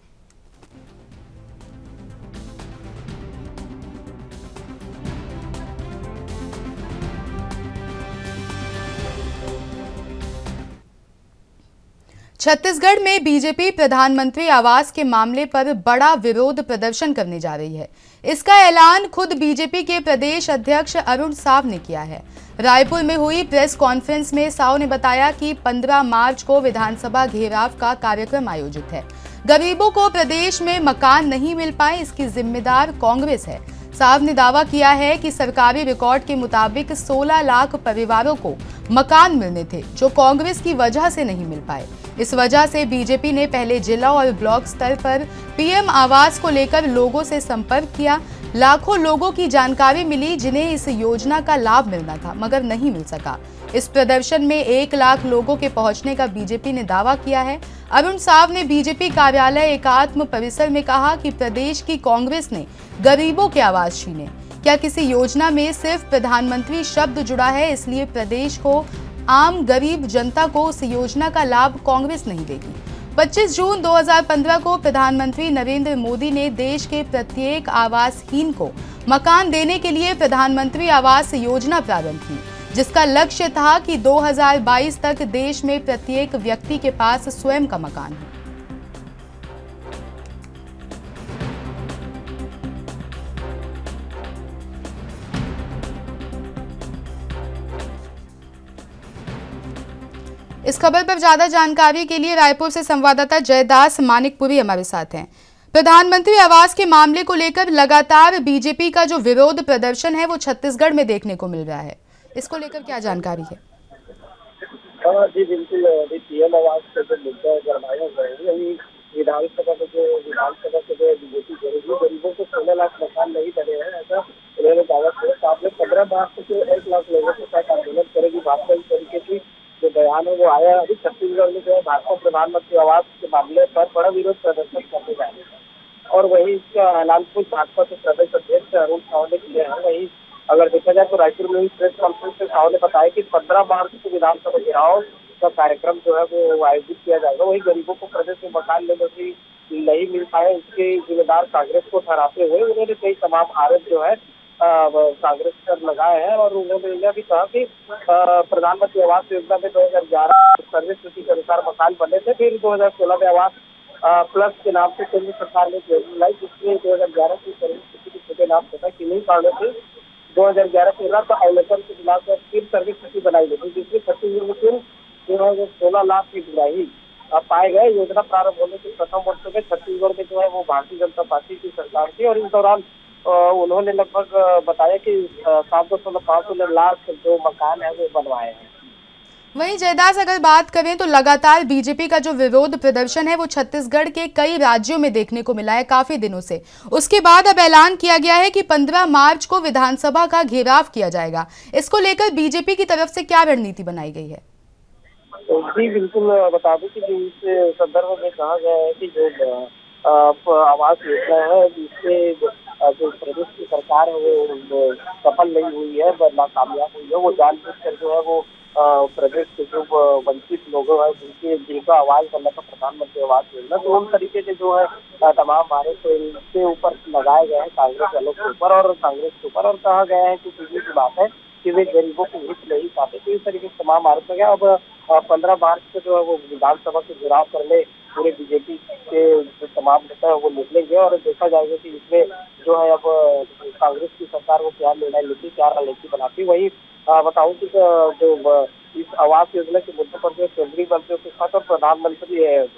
छत्तीसगढ़ में बीजेपी प्रधानमंत्री आवास के मामले पर बड़ा विरोध प्रदर्शन करने जा रही है। इसका ऐलान खुद बीजेपी के प्रदेश अध्यक्ष अरुण साव ने किया है। रायपुर में हुई प्रेस कॉन्फ्रेंस में साव ने बताया कि 15 मार्च को विधानसभा घेराव का कार्यक्रम आयोजित है। गरीबों को प्रदेश में मकान नहीं मिल पाए, इसकी जिम्मेदार कांग्रेस है। साव ने दावा किया है कि सरकारी रिकॉर्ड के मुताबिक 16 लाख परिवारों को मकान मिलने थे, जो कांग्रेस की वजह से नहीं मिल पाए। इस वजह से बीजेपी ने पहले जिला और ब्लॉक स्तर पर पीएम आवास को लेकर लोगों से संपर्क किया। लाखों लोगों की जानकारी मिली जिन्हें इस योजना का लाभ मिलना था, मगर नहीं मिल सका। इस प्रदर्शन में 1 लाख लोगों के पहुंचने का बीजेपी ने दावा किया है। अरुण साव ने बीजेपी कार्यालय एकात्म परिसर में कहा कि प्रदेश की कांग्रेस ने गरीबों के आवास छीने। क्या किसी योजना में सिर्फ प्रधानमंत्री शब्द जुड़ा है, इसलिए प्रदेश को आम गरीब जनता को उस योजना का लाभ कांग्रेस नहीं देगी। 25 जून 2015 को प्रधानमंत्री नरेंद्र मोदी ने देश के प्रत्येक आवासहीन को मकान देने के लिए प्रधानमंत्री आवास योजना प्रारंभ की, जिसका लक्ष्य था कि 2022 तक देश में प्रत्येक व्यक्ति के पास स्वयं का मकान हो। इस खबर पर ज्यादा जानकारी के लिए रायपुर से संवाददाता जयदास मानिकपुरी हमारे साथ हैं। प्रधानमंत्री आवास के मामले को लेकर लगातार बीजेपी का जो विरोध प्रदर्शन है वो छत्तीसगढ़ में देखने को मिल रहा है, इसको लेकर क्या जानकारी है? जी बिल्कुल, पीएम आवास के जो मुद्दा गरमाया हुआ है, विधानसभा के जो बीजेपी गरीबों को 16 लाख मकान नहीं बने हैं, ऐसा उन्होंने दावा किया। साथ में 15 मार्च को 1 लाख लोगों के साथ आंदोलन करेगी। भाजपा इस तरीके की जो बयान है वो आया। अभी छत्तीसगढ़ में जो है भाजपा प्रधानमंत्री आवास के मामले पर बड़ा विरोध प्रदर्शन करने जा रहे हैं, और वही इसका ऐलान खुद भाजपा के प्रदेश अध्यक्ष अरुण साव ने किया है। वही अगर देखा जाए तो रायपुर में हुई प्रेस कॉन्फ्रेंस में साव ने बताया कि 15 मार्च को विधानसभा घेराव का कार्यक्रम जो है वो आयोजित किया जाएगा। वही गरीबों को प्रदेश में मकान लेने की नहीं मिल पाए, इसके जिम्मेदार कांग्रेस को ठहराते हुए उन्होंने कई तमाम आरोप जो है कांग्रेस पर लगाए हैं, और उन्होंने यह भी कहा कि प्रधानमंत्री आवास योजना में 2011 सर्विस नीति के अनुसार मकान बने थे, फिर 2016 में आवास प्लस के नाम से केंद्र सरकार ने योजना लाई, जिसमें 2011 की सर्विस नीति के छोटे नाम तथा किन्हीं कारणों से 2011-13 का अवलोकन के दिलाकर फिर सर्विस नीति बनाई गई, जिसमें छत्तीसगढ़ में कुल 16 लाख की बुराई पाए गए। योजना प्रारंभ होने के प्रथम वर्षों में छत्तीसगढ़ में जो है वो भारतीय जनता पार्टी की सरकार थी, और इस दौरान उन्होंने लगभग बताया कि 7.5 लाख जो मकान है वो बनवाए हैं। वहीं जयदास, अगर बात करें तो लगातार बीजेपी का जो विरोध प्रदर्शन है वो छत्तीसगढ़ के कई राज्यों में देखने को मिला है काफी दिनों से। उसके बाद अब ऐलान किया गया है कि 15 मार्च को विधानसभा का घेराव किया जाएगा। इसको लेकर बीजेपी की तरफ से क्या रणनीति बनाई गई है? जी बिल्कुल, बता दूं कि इस संदर्भ में कहा गया है कि जो आवास योजना है जिससे जो प्रदेश की सरकार है वो सफल नहीं हुई है, नाकामयाब हुई है। वो जानबूझकर जो है वो प्रदेश के जो वंचित लोग हैं जिनका आवाज बनना था प्रधानमंत्री आवास योजना, तो उन तरीके के जो है तमाम आरोप तो इनके ऊपर लगाए गए हैं कांग्रेस वालों के ऊपर और कांग्रेस के ऊपर, और कहा गया है कि सीधी सी बात है कि वे गरीबों को हित नहीं पाते। तो इस तरीके से तमाम आरोप लगे। अब 15 मार्च को जो है वो विधानसभा के घेराव करने पूरे बीजेपी के जो तमाम नेता है वो निकलेंगे और देखा जाएगा कि इसमें जो है अब कांग्रेस की सरकार वो क्या निर्णय लेती, क्या रणनीति बनाती। वही बताऊं कि जो इस आवास योजना के मुद्दे पर जो केंद्रीय मंत्रियों के साथ और प्रधानमंत्री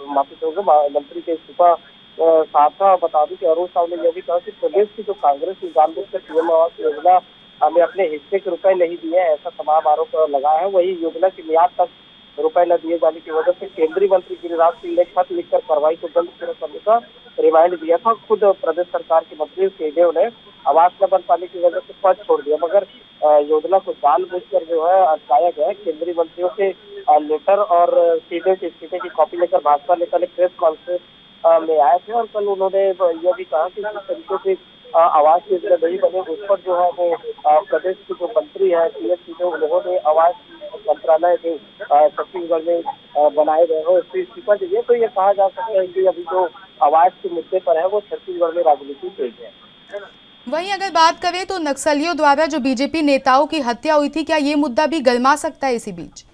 मंत्री के इस्तीफा साथ था, बता दूं कि अरुण साव ने यह भी कहा कि प्रदेश की जो कांग्रेस जानबूझकर पीएम आवास योजना हमें अपने हिस्से के रुपए नहीं दिए, ऐसा तमाम आरोप लगाया है। वही योजना की मियाद तक रुपए न दिए जाने की वजह से केंद्रीय मंत्री गिरिराज सिंह ने खत लिखकर कार्रवाई को जल्द पूरा करने का रिमाइंड दिया था। खुद प्रदेश सरकार के मंत्री सीधे ने आवास न बन पाने की वजह से पद छोड़ दिया, मगर योजना को जानबूझकर जो है अटकाया गया। केंद्रीय मंत्रियों के लेटर और सीधे के इस्तीफे की कॉपी लेकर भाजपा नेता ने प्रेस कॉन्फ्रेंस में आए थे और कल उन्होंने यह भी कहा कि जिस तरीके से आवास योजना नहीं बने उस पर जो है वो प्रदेश के जो मंत्री है सीधे उन्होंने आवास मंत्रालय के छत्तीसगढ़ में बनाए गए हो उससे इस्तीफा दीजिए। तो ये कहा जा सकता है कि अभी जो आवास के मुद्दे पर है वो छत्तीसगढ़ में राजनीति तेज है। वहीं अगर बात करें तो नक्सलियों द्वारा जो बीजेपी नेताओं की हत्या हुई थी, क्या ये मुद्दा भी गरमा सकता है इसी बीच?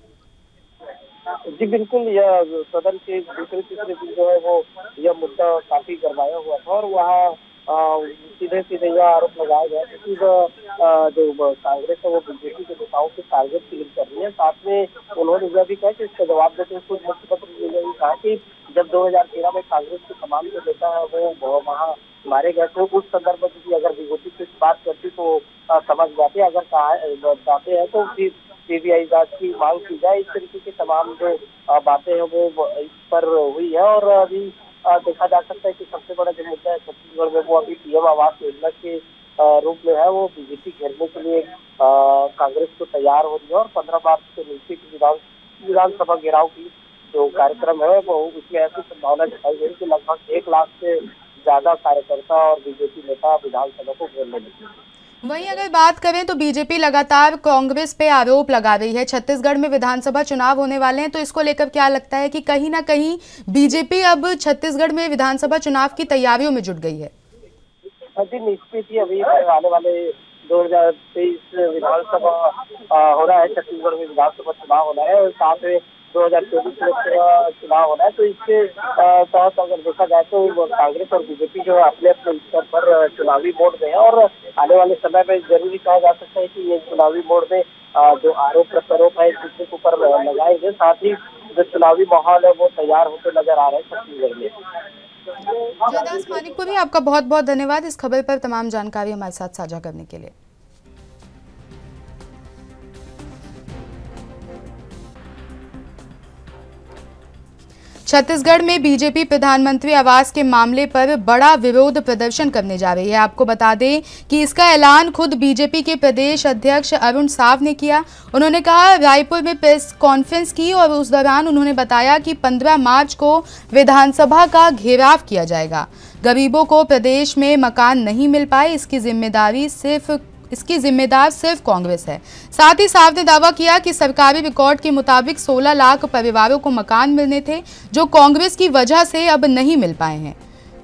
जी बिल्कुल, यह सदन के दूसरे तीसरे दिन जो है वो यह मुद्दा काफी गरमाया हुआ था और वहाँ सीधे सीधे यह आरोप लगाया गया कि जो कांग्रेस है वो बीजेपी के नेताओं के टारगेट क्लियर कर रही है। साथ में उन्होंने यह भी कहा कि इसका जवाब देते हुए खुद मुख्यमंत्री ने भी कहा कि जब 2013 में कांग्रेस के तमाम जो नेता है वो वहाँ मारे गए थे, उस संदर्भ में अगर बीजेपी से बात करती तो समझ जाते, अगर जाते हैं तो फिर सीबीआई जांच की मांग की जाए। इस तरीके की तमाम जो बातें हैं वो इस पर हुई है और अभी देखा जा सकता है कि सबसे बड़ा जो मुद्दा है छत्तीसगढ़ में वो अभी पीएम आवास योजना के रूप में है। वो बीजेपी घेरने के लिए कांग्रेस को तैयार हो रही है और 15 मार्च को नीचे की विधानसभा घेराव की जो कार्यक्रम है वो उसमें ऐसी संभावना दिखाई गई कि लगभग 1 लाख से ज्यादा कार्यकर्ता और बीजेपी नेता विधानसभा को घेरने लगे। वहीं अगर बात करें तो बीजेपी लगातार कांग्रेस पे आरोप लगा रही है। छत्तीसगढ़ में विधानसभा चुनाव होने वाले हैं, तो इसको लेकर क्या लगता है कि कहीं ना कहीं बीजेपी अब छत्तीसगढ़ में विधानसभा चुनाव की तैयारियों में जुट गई है? जी निश्चित ही अभी आने वाले 2023 विधानसभा हो रहा है, छत्तीसगढ़ में विधानसभा चुनाव होना है और साथ में 2024 में चुनाव होना है। तो इसके तहत अगर देखा जाए तो कांग्रेस और बीजेपी जो है अपने अपने स्तर पर चुनावी मोड में है और आने वाले समय में जरूरी कहा जा सकता है कि ये चुनावी मोड में जो आरोप प्रत्यारोप है इसके ऊपर लगाएंगे। साथ ही जो चुनावी माहौल है वो तैयार होते नजर आ रहे हैं छत्तीसगढ़ में। जयदास मानिकपुरी, आपका बहुत बहुत धन्यवाद इस खबर पर तमाम जानकारी हमारे साथ साझा करने के लिए। छत्तीसगढ़ में बीजेपी प्रधानमंत्री आवास के मामले पर बड़ा विरोध प्रदर्शन करने जा रही है। आपको बता दें कि इसका ऐलान खुद बीजेपी के प्रदेश अध्यक्ष अरुण साव ने किया। उन्होंने कहा रायपुर में प्रेस कॉन्फ्रेंस की और उस दौरान उन्होंने बताया कि 15 मार्च को विधानसभा का घेराव किया जाएगा। गरीबों को प्रदेश में मकान नहीं मिल पाए, इसकी जिम्मेदार सिर्फ कांग्रेस है। साथ ही साफ ने दावा किया कि सरकारी रिकॉर्ड के मुताबिक 16 लाख परिवारों को मकान मिलने थे, जो कांग्रेस की वजह से अब नहीं मिल पाए हैं।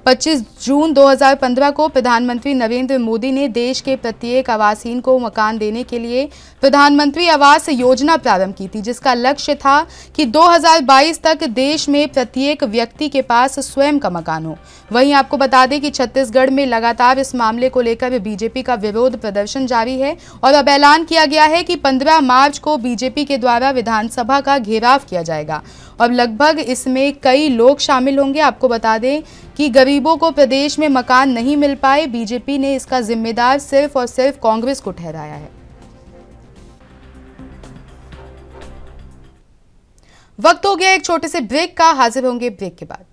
25 जून 2015 को प्रधानमंत्री नरेंद्र मोदी ने देश के प्रत्येक आवासहीन को मकान देने के लिए प्रधानमंत्री आवास योजना प्रारंभ की थी, जिसका लक्ष्य था कि 2022 तक देश में प्रत्येक व्यक्ति के पास स्वयं का मकान हो। वहीं आपको बता दें कि छत्तीसगढ़ में लगातार इस मामले को लेकर बीजेपी का विरोध प्रदर्शन जारी है और अब ऐलान किया गया है कि 15 मार्च को बीजेपी के द्वारा विधानसभा का घेराव किया जाएगा और लगभग इसमें कई लोग शामिल होंगे। आपको बता दें कि गरीबों को प्रदेश में मकान नहीं मिल पाए, बीजेपी ने इसका जिम्मेदार सिर्फ और सिर्फ कांग्रेस को ठहराया है। वक्त हो गया एक छोटे से ब्रेक का, हाजिर होंगे ब्रेक के बाद।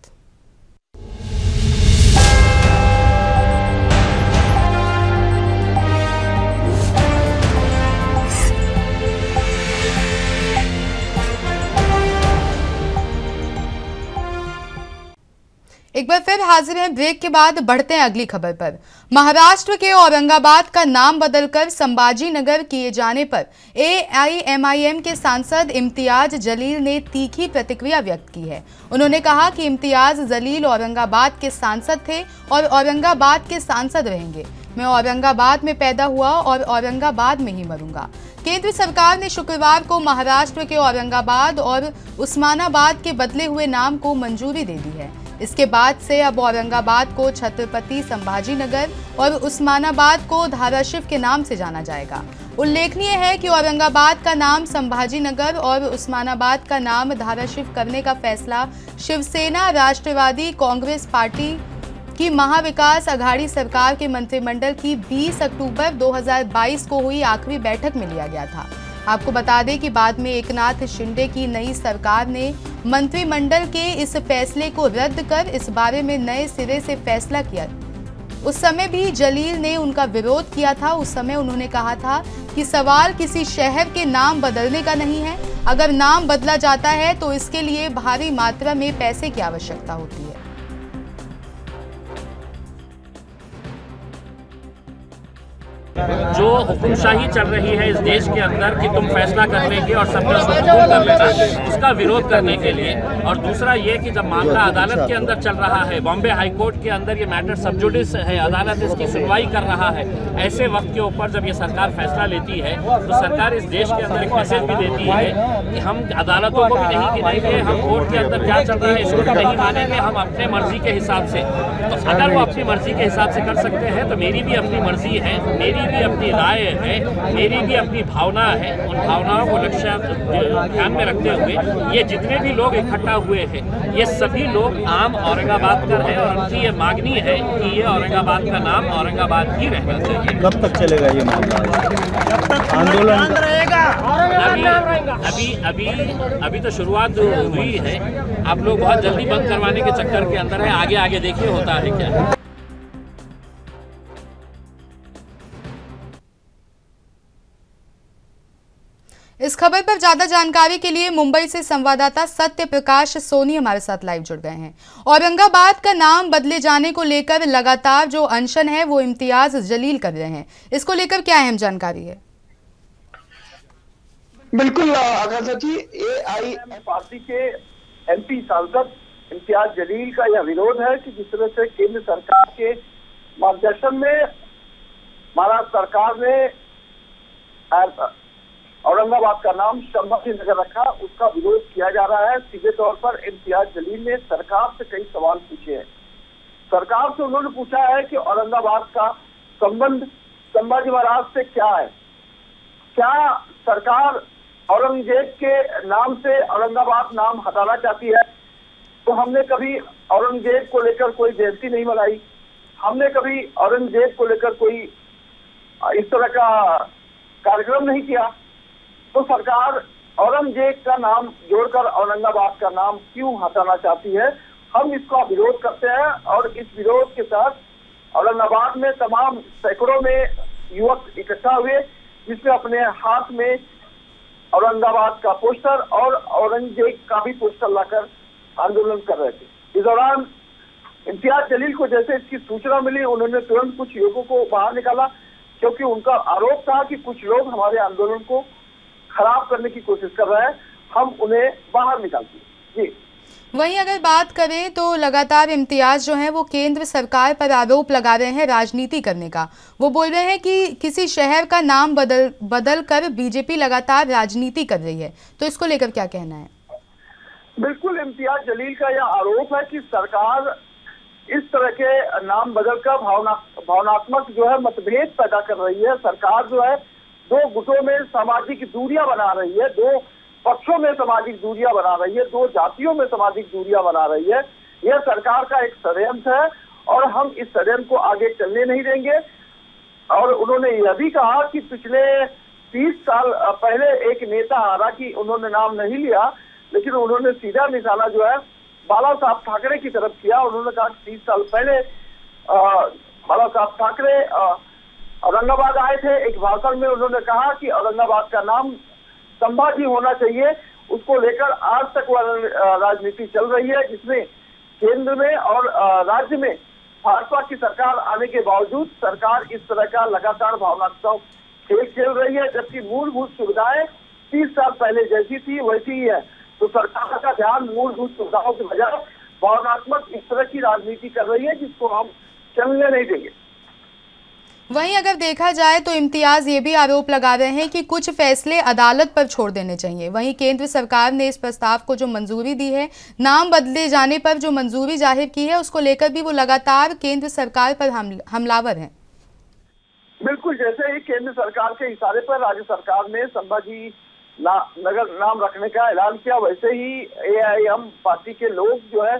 एक बार फिर हाजिर हैं ब्रेक के बाद। बढ़ते हैं अगली खबर पर। महाराष्ट्र के औरंगाबाद का नाम बदलकर संभाजी नगर किए जाने पर AIMIM के सांसद इम्तियाज जलील ने तीखी प्रतिक्रिया व्यक्त की है। उन्होंने कहा कि इम्तियाज जलील औरंगाबाद के सांसद थे और औरंगाबाद के सांसद रहेंगे। मैं औरंगाबाद में पैदा हुआ और औरंगाबाद में ही मरूंगा। केंद्र सरकार ने शुक्रवार को महाराष्ट्र के औरंगाबाद और उस्मानाबाद के बदले हुए नाम को मंजूरी दे दी है। इसके बाद से अब औरंगाबाद को छत्रपति संभाजीनगर और उस्मानाबाद को धाराशिव के नाम से जाना जाएगा। उल्लेखनीय है कि औरंगाबाद का नाम संभाजीनगर और उस्मानाबाद का नाम धाराशिव करने का फैसला शिवसेना राष्ट्रवादी कांग्रेस पार्टी की महाविकास अघाड़ी सरकार के मंत्रिमंडल की 20 अक्टूबर 2022 को हुई आखिरी बैठक में लिया गया था। आपको बता दें कि बाद में एकनाथ शिंदे की नई सरकार ने मंत्रिमंडल के इस फैसले को रद्द कर इस बारे में नए सिरे से फैसला किया। उस समय भी जलील ने उनका विरोध किया था। उस समय उन्होंने कहा था कि सवाल किसी शहर के नाम बदलने का नहीं है। अगर नाम बदला जाता है तो इसके लिए भारी मात्रा में पैसे की आवश्यकता होती है। जो हुकुमशाही चल रही है इस देश के अंदर कि तुम फैसला कर लेंगे और सब कर लेना, उसका विरोध करने के लिए। और दूसरा ये कि जब मामला अदालत के अंदर चल रहा है, बॉम्बे हाई कोर्ट के अंदर ये मैटर सब जुडिस है, अदालत इसकी सुनवाई कर रहा है, ऐसे वक्त के ऊपर जब ये सरकार फैसला लेती है तो सरकार इस देश के अंदर एक मैसेज भी देती है कि हम अदालतों को भी नहीं गिनाएंगे, हम कोर्ट के अंदर क्या चल रहा है इसको भी नहीं मानेंगे, हम अपने मर्जी के हिसाब से। तो अगर वो अपनी मर्जी के हिसाब से कर सकते हैं तो मेरी भी अपनी मर्जी है, मेरी भी अपनी राय है, मेरी भी अपनी भावना है। उन भावनाओं को लक्ष्य ध्यान में रखते हुए ये जितने भी लोग इकट्ठा हुए हैं ये सभी लोग आम औरंगाबाद का है और उनकी ये मांगनी है कि ये औरंगाबाद का नाम औरंगाबाद ही रहना चाहिए। कब तक चलेगा ये मामला, आंदोलन रहेगा? अभी तो शुरुआत हुई है। आप लोग बहुत जल्दी बंद करवाने के चक्कर के अंदर है, आगे आगे देखिए होता है क्या। इस खबर पर ज्यादा जानकारी के लिए मुंबई से संवाददाता सत्य प्रकाश सोनी हमारे साथ लाइव जुड़ गए हैं। औरंगाबाद का नाम बदले जाने को लेकर लगातार जो अनशन है वो इम्तियाज जलील कर रहे हैं, इसको लेकर क्या अहम जानकारी है? बिल्कुल आकाशा जी, एआईएमआईएम पार्टी के एमपी सांसद इम्तियाज जलील का यह विरोध है कि जिस तरह से केंद्र सरकार के मार्गदर्शन में महाराष्ट्र सरकार ने औरंगाबाद का नाम संभाजीनगर रखा, उसका विरोध किया जा रहा है। सीधे तौर पर इम्तियाज जलील ने सरकार से कई सवाल पूछे हैं। सरकार से उन्होंने पूछा है कि औरंगाबाद का संबंध संभाजी महाराज से क्या है, क्या सरकार औरंगजेब के नाम से औरंगाबाद नाम हटाना चाहती है? तो हमने कभी औरंगजेब को लेकर कोई जयंती नहीं मनाई, हमने कभी औरंगजेब को लेकर कोई इस तरह का कार्यक्रम नहीं किया। तो सरकार औरंगजेब का नाम जोड़कर औरंगाबाद का नाम क्यों हटाना चाहती है? हम इसका विरोध करते हैं और इस विरोध के साथ औरंगाबाद में तमाम सैकड़ों में युवक इकट्ठा हुए, जिसमें अपने हाथ में औरंगाबाद का पोस्टर और औरंगजेब का भी पोस्टर लाकर आंदोलन कर रहे थे। इस दौरान इम्तियाज जलील को जैसे इसकी सूचना मिली, उन्होंने तुरंत कुछ युवकों को बाहर निकाला, क्योंकि उनका आरोप था कि कुछ लोग हमारे आंदोलन को खराब करने की कोशिश कर रहे हैं, हम उन्हें बाहर निकालते हैं। जी, वहीं अगर बात करें तो लगातार इम्तियाज जो है वो केंद्र सरकार पर आरोप लगा रहे हैं राजनीति करने का। वो बोल रहे हैं कि किसी शहर का नाम बदल कर बीजेपी लगातार राजनीति कर रही है, तो इसको लेकर क्या कहना है? बिल्कुल, इम्तियाज जलील का यह आरोप है कि सरकार इस तरह के नाम बदलकर भावनात्मक जो है मतभेद पैदा कर रही है। सरकार जो है दो गुटों में सामाजिक दूरियां बना रही है, दो पक्षों में सामाजिक दूरियां बना रही है, दो जातियों में सामाजिक दूरियां बना रही है। यह सरकार का एक षड्यंत्र है और हम इस षड्यंत्र को आगे चलने नहीं देंगे। और उन्होंने यह भी कहा कि पिछले 30 साल पहले एक नेता, हालांकि उन्होंने नाम नहीं लिया, लेकिन उन्होंने सीधा निशाना जो है बाला साहब ठाकरे की तरफ किया। उन्होंने कहा कि 30 साल पहले बाला साहब ठाकरे औरंगाबाद आए थे। एक भाषण में उन्होंने कहा कि औरंगाबाद का नाम संभाजी होना चाहिए। उसको लेकर आज तक वह राजनीति चल रही है, जिसमें केंद्र में और राज्य में भाजपा की सरकार आने के बावजूद सरकार इस तरह का लगातार भावनात्मक खेल खेल रही है, जबकि मूलभूत सुविधाएं 30 साल पहले जैसी थी वैसी ही है। तो सरकार का ध्यान मूलभूत सुविधाओं के बजाय भावनात्मक इस तरह की राजनीति कर रही है, जिसको हम चलने नहीं देंगे। वहीं अगर देखा जाए तो इम्तियाज ये भी आरोप लगा रहे हैं कि कुछ फैसले अदालत पर छोड़ देने चाहिए। वहीं केंद्र सरकार ने इस प्रस्ताव को जो मंजूरी दी है, नाम बदले जाने पर जो मंजूरी जाहिर की है, उसको लेकर भी वो लगातार केंद्र सरकार पर हमलावर हैं। बिल्कुल, जैसे ही केंद्र सरकार के इशारे पर राज्य सरकार ने संभाजी नगर नाम रखने का ऐलान किया, वैसे ही AIM पार्टी के लोग जो है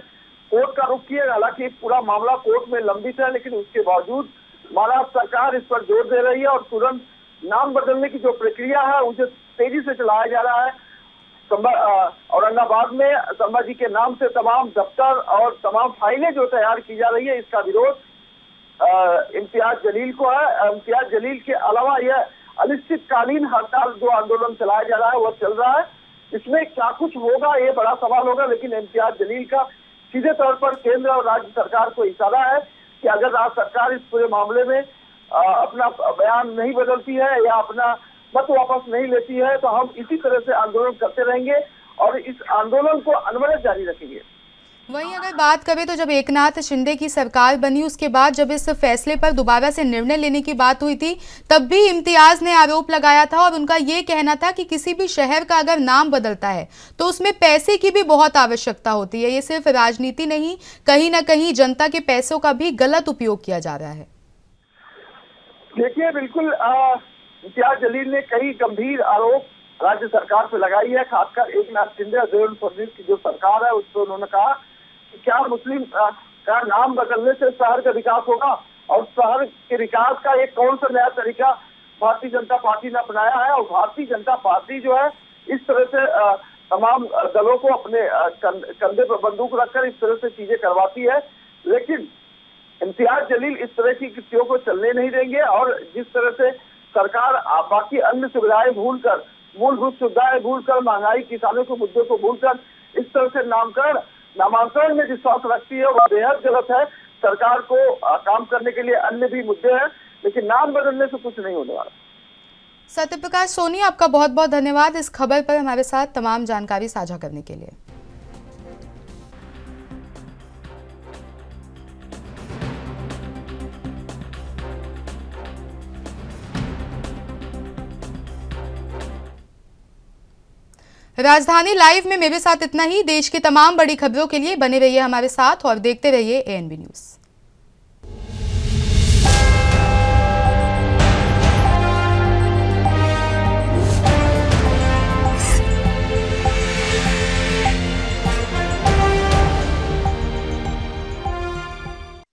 कोर्ट का रुख किए। हालांकि पूरा मामला कोर्ट में लंबित है, लेकिन उसके बावजूद महाराष्ट्र सरकार इस पर जोर दे रही है और तुरंत नाम बदलने की जो प्रक्रिया है उसे तेजी से चलाया जा रहा है। औरंगाबाद में संभाजी के नाम से तमाम दफ्तर और तमाम फाइलें जो तैयार की जा रही है, इसका विरोध इम्तियाज जलील को है। इम्तियाज जलील के अलावा यह अनिश्चितकालीन हड़ताल जो आंदोलन चलाया जा रहा है वह चल रहा है। इसमें क्या कुछ होगा ये बड़ा सवाल होगा, लेकिन इम्तियाज जलील का सीधे तौर पर केंद्र और राज्य सरकार को इशारा है कि अगर राज्य सरकार इस पूरे मामले में अपना बयान नहीं बदलती है या अपना मत वापस नहीं लेती है तो हम इसी तरह से आंदोलन करते रहेंगे और इस आंदोलन को अनवरत जारी रखेंगे। वहीं अगर बात करें तो जब एकनाथ शिंदे की सरकार बनी, उसके बाद जब इस फैसले पर दोबारा से निर्णय लेने की बात हुई थी, तब भी इम्तियाज ने आरोप लगाया था और उनका ये कहना था कि किसी भी शहर का अगर नाम बदलता है तो उसमें पैसे की भी बहुत आवश्यकता होती है। ये सिर्फ राजनीति नहीं, कहीं ना कहीं जनता के पैसों का भी गलत उपयोग किया जा रहा है। देखिए, बिल्कुल इम्तियाज जलील ने कई गंभीर आरोप राज्य सरकार पे लगाई है, खासकर एकनाथ शिंदे और देवेंद्र फडणवीस की जो सरकार है उस पर उन्होंने कहा कि क्या मुस्लिम का नाम बदलने से शहर का विकास होगा, और शहर के विकास का एक कौन सा नया तरीका भारतीय जनता पार्टी ने अपनाया है। और भारतीय जनता पार्टी जो है इस तरह से तमाम दलों को अपने कंधे पर बंदूक रखकर इस तरह से चीजें करवाती है, लेकिन इम्तियाज जलील इस तरह की कृतियों को चलने नहीं देंगे। और जिस तरह से सरकार बाकी अन्य सुविधाएं भूलकर, मूलभूत सुविधाएं भूलकर, महंगाई, किसानों के मुद्दों को भूलकर इस तरह से नामांतरण में विश्वास रखती है, वह बेहद गलत है। सरकार को काम करने के लिए अन्य भी मुद्दे हैं, लेकिन नाम बदलने से कुछ नहीं होने वाला। सत्यप्रकाश सोनी, आपका बहुत बहुत धन्यवाद इस खबर पर हमारे साथ तमाम जानकारी साझा करने के लिए। राजधानी लाइव में मेरे साथ इतना ही। देश की तमाम बड़ी खबरों के लिए बने रहिए हमारे साथ और देखते रहिए ANB न्यूज़।